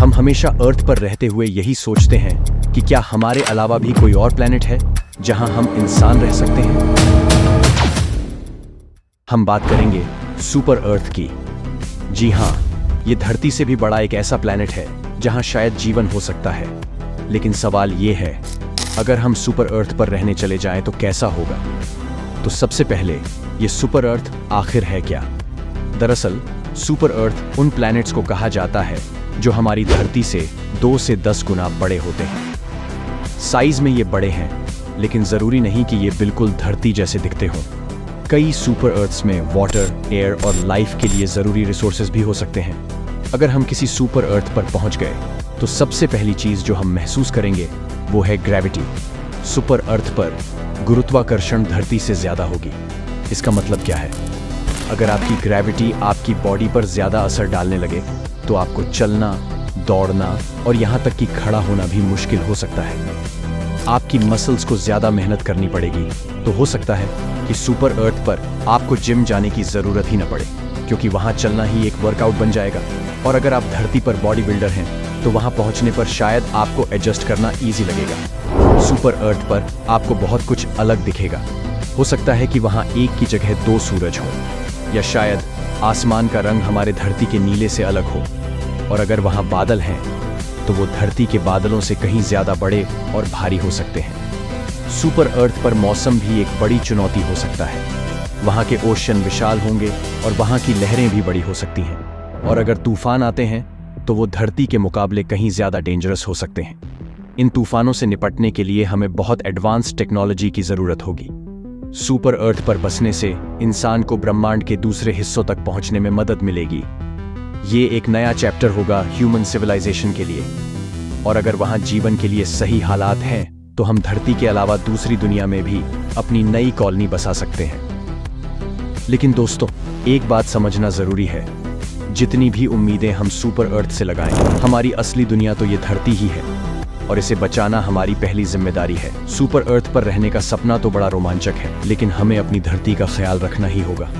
हम हमेशा अर्थ पर रहते हुए यही सोचते हैं कि क्या हमारे अलावा भी कोई और प्लेनेट है जहां हम इंसान रह सकते हैं। हम बात करेंगे सुपर अर्थ की। जी हाँ, ये धरती से भी बड़ा एक ऐसा प्लेनेट है जहां शायद जीवन हो सकता है। लेकिन सवाल ये है, अगर हम सुपर अर्थ पर रहने चले जाएं तो कैसा होगा। तो सबसे पहले ये सुपर अर्थ आखिर है क्या। दरअसल सुपर अर्थ उन प्लैनेट्स को कहा जाता है जो हमारी धरती से 2 से 10 गुना बड़े होते हैं। साइज में ये बड़े हैं, लेकिन जरूरी नहीं कि ये बिल्कुल धरती जैसे दिखते हों। कई सुपर अर्थ्स में वाटर, एयर और लाइफ के लिए जरूरी रिसोर्सेज भी हो सकते हैं। अगर हम किसी सुपर अर्थ पर पहुंच गए तो सबसे पहली चीज जो हम महसूस करेंगे वो है ग्रेविटी। सुपर अर्थ पर गुरुत्वाकर्षण धरती से ज्यादा होगी। इसका मतलब क्या है? अगर आपकी ग्रेविटी आपकी बॉडी पर ज्यादा असर डालने लगे तो आपको चलना, दौड़ना और यहां तक कि खड़ा होना भी मुश्किल हो सकता है। आपकी मसल्स को ज्यादा मेहनत करनी पड़ेगी। तो हो सकता है कि सुपर अर्थ पर आपको जिम जाने की जरूरत ही न पड़े, क्योंकि वहां चलना ही एक वर्कआउट बन जाएगा। और अगर आप धरती पर बॉडी बिल्डर हैं तो वहां पहुंचने पर शायद आपको एडजस्ट करना ईजी लगेगा। सुपर अर्थ पर आपको बहुत कुछ अलग दिखेगा। हो सकता है कि वहां एक की जगह 2 सूरज हो, या शायद आसमान का रंग हमारे धरती के नीले से अलग हो। और अगर वहां बादल हैं तो वो धरती के बादलों से कहीं ज्यादा बड़े और भारी हो सकते हैं। सुपर अर्थ पर मौसम भी एक बड़ी चुनौती हो सकता है। वहां के ओशन विशाल होंगे और वहां की लहरें भी बड़ी हो सकती हैं। और अगर तूफान आते हैं तो वो धरती के मुकाबले कहीं ज्यादा डेंजरस हो सकते हैं। इन तूफानों से निपटने के लिए हमें बहुत एडवांस टेक्नोलॉजी की जरूरत होगी। सुपर अर्थ पर बसने से इंसान को ब्रह्मांड के दूसरे हिस्सों तक पहुंचने में मदद मिलेगी। ये एक नया चैप्टर होगा ह्यूमन सिविलाइजेशन के लिए। और अगर वहां जीवन के लिए सही हालात हैं तो हम धरती के अलावा दूसरी दुनिया में भी अपनी नई कॉलोनी बसा सकते हैं। लेकिन दोस्तों, एक बात समझना जरूरी है, जितनी भी उम्मीदें हम सुपर अर्थ से लगाएं, हमारी असली दुनिया तो ये धरती ही है और इसे बचाना हमारी पहली जिम्मेदारी है। सुपर अर्थ पर रहने का सपना तो बड़ा रोमांचक है, लेकिन हमें अपनी धरती का ख्याल रखना ही होगा।